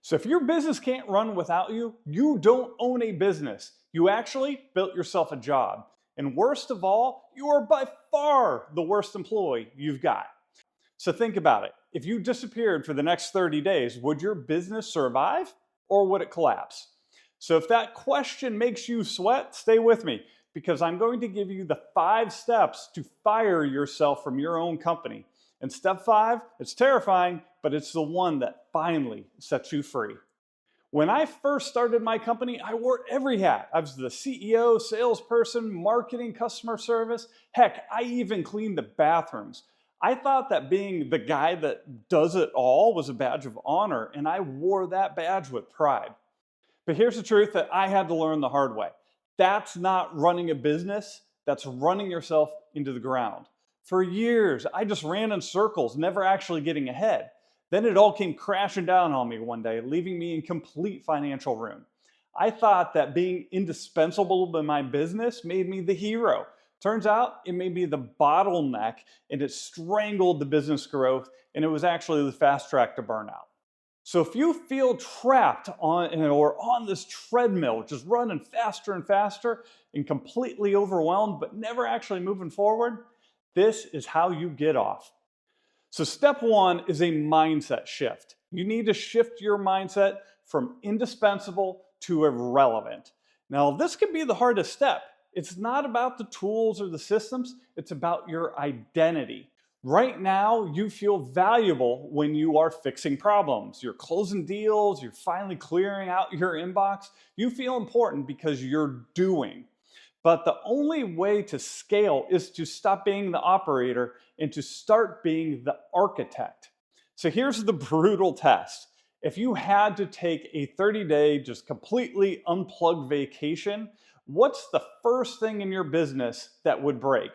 So if your business can't run without you, you don't own a business. You actually built yourself a job. And worst of all, you are by far the worst employee you've got. So think about it. If you disappeared for the next 30 days, would your business survive or would it collapse? So if that question makes you sweat, stay with me because I'm going to give you the 5 steps to fire yourself from your own company. And step 5, it's terrifying, but it's the one that finally sets you free. When I first started my company, I wore every hat. I was the CEO, salesperson, marketing, customer service. Heck, I even cleaned the bathrooms. I thought that being the guy that does it all was a badge of honor, and I wore that badge with pride. But here's the truth that I had to learn the hard way. That's not running a business, that's running yourself into the ground. For years, I just ran in circles, never actually getting ahead. Then it all came crashing down on me one day, leaving me in complete financial ruin. I thought that being indispensable in my business made me the hero. Turns out it made me the bottleneck and it strangled the business growth, and it was actually the fast track to burnout. So if you feel trapped on this treadmill, just running faster and faster and completely overwhelmed, but never actually moving forward, this is how you get off. So step 1 is a mindset shift. You need to shift your mindset from indispensable to irrelevant. Now, this can be the hardest step. It's not about the tools or the systems, it's about your identity. Right now, you feel valuable when you are fixing problems. You're closing deals, you're finally clearing out your inbox. You feel important because you're doing. But the only way to scale is to stop being the operator and to start being the architect. So here's the brutal test. If you had to take a 30-day, just completely unplugged vacation, what's the first thing in your business that would break?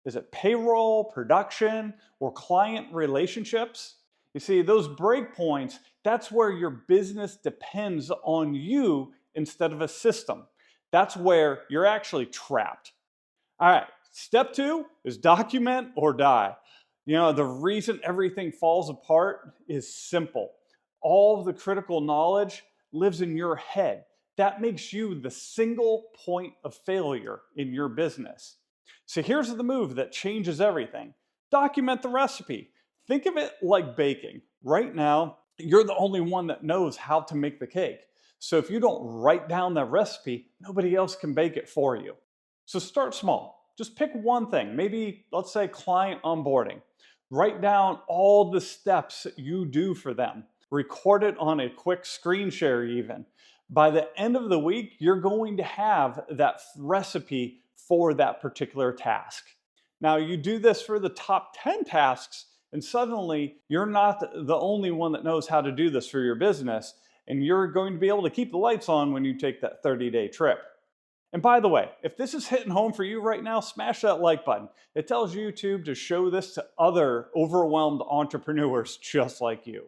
Is it payroll, production, or client relationships? You see, those breakpoints, that's where your business depends on you instead of a system. That's where you're actually trapped. All right, step 2 is document or die. The reason everything falls apart is simple. All of the critical knowledge lives in your head. That makes you the single point of failure in your business. So here's the move that changes everything. Document the recipe. Think of it like baking. Right now, you're the only one that knows how to make the cake. So if you don't write down that recipe, nobody else can bake it for you. So start small. Just pick one thing. Maybe, let's say, client onboarding. Write down all the steps you do for them. Record it on a quick screen share even. By the end of the week, you're going to have that recipe for that particular task. Now, you do this for the top 10 tasks, and suddenly you're not the only one that knows how to do this for your business, and you're going to be able to keep the lights on when you take that 30-day trip. And by the way, if this is hitting home for you right now, smash that like button. It tells YouTube to show this to other overwhelmed entrepreneurs just like you.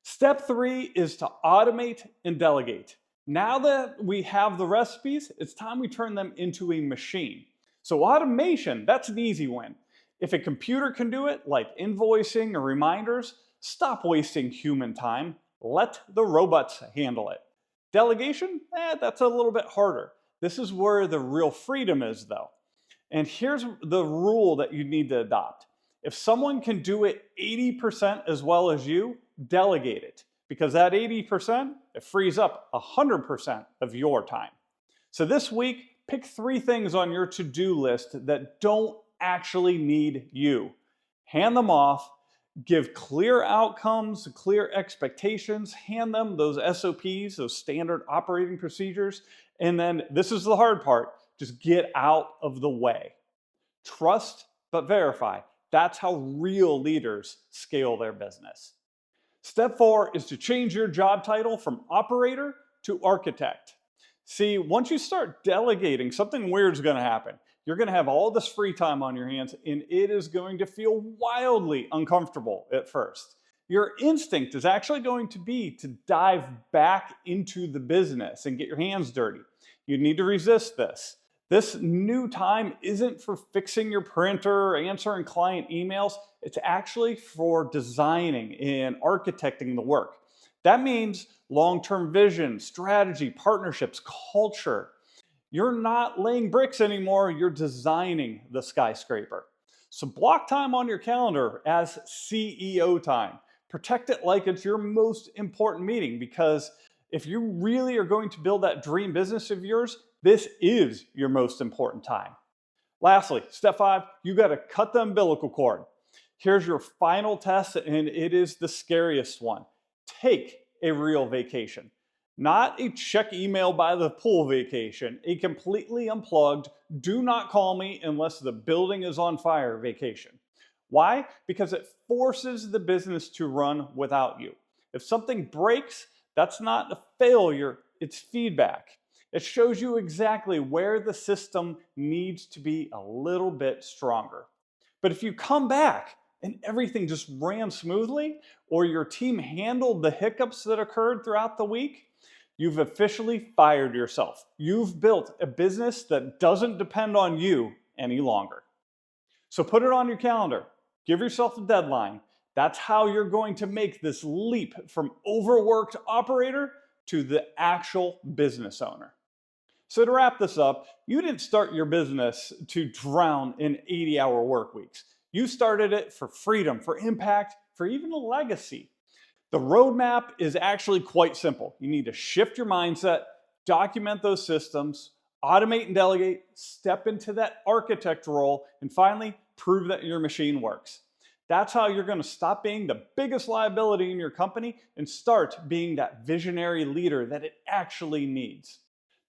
Step 3 is to automate and delegate. Now that we have the recipes, it's time we turn them into a machine. So automation, that's an easy win. If a computer can do it, like invoicing or reminders, stop wasting human time. Let the robots handle it. Delegation, that's a little bit harder. This is where the real freedom is though. And here's the rule that you need to adopt. If someone can do it 80% as well as you, delegate it. Because that 80%, it frees up 100% of your time. So this week, pick 3 things on your to-do list that don't actually need you. Hand them off, give clear outcomes, clear expectations, hand them those SOPs, those standard operating procedures, and then this is the hard part, just get out of the way. Trust but verify. That's how real leaders scale their business. Step 4 is to change your job title from operator to architect. See, once you start delegating, something weird is going to happen. You're going to have all this free time on your hands, and it is going to feel wildly uncomfortable at first. Your instinct is actually going to be to dive back into the business and get your hands dirty. You need to resist this. This new time isn't for fixing your printer or answering client emails. It's actually for designing and architecting the work. That means long-term vision, strategy, partnerships, culture. You're not laying bricks anymore, you're designing the skyscraper. So block time on your calendar as CEO time. Protect it like it's your most important meeting, because if you really are going to build that dream business of yours, this is your most important time. Lastly, step 5, you got to cut the umbilical cord. Here's your final test, and it is the scariest one. Take a real vacation. Not a check email by the pool vacation, a completely unplugged, do not call me unless the building is on fire vacation. Why? Because it forces the business to run without you. If something breaks, that's not a failure, it's feedback. It shows you exactly where the system needs to be a little bit stronger. But if you come back and everything just ran smoothly, or your team handled the hiccups that occurred throughout the week, you've officially fired yourself. You've built a business that doesn't depend on you any longer. So put it on your calendar. Give yourself a deadline. That's how you're going to make this leap from overworked operator to the actual business owner. So to wrap this up, you didn't start your business to drown in 80-hour work weeks. You started it for freedom, for impact, for even a legacy. The roadmap is actually quite simple. You need to shift your mindset, document those systems, automate and delegate, step into that architect role, and finally, prove that your machine works. That's how you're going to stop being the biggest liability in your company and start being that visionary leader that it actually needs.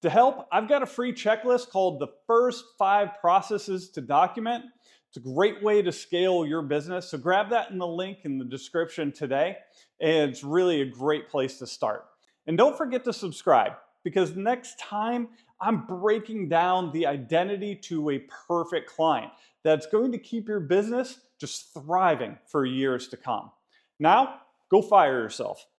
To help, I've got a free checklist called the first 5 processes to document. It's a great way to scale your business. So grab that in the link in the description today. And it's really a great place to start. And don't forget to subscribe, because next time I'm breaking down the identity to a perfect client that's going to keep your business just thriving for years to come. Now, go fire yourself.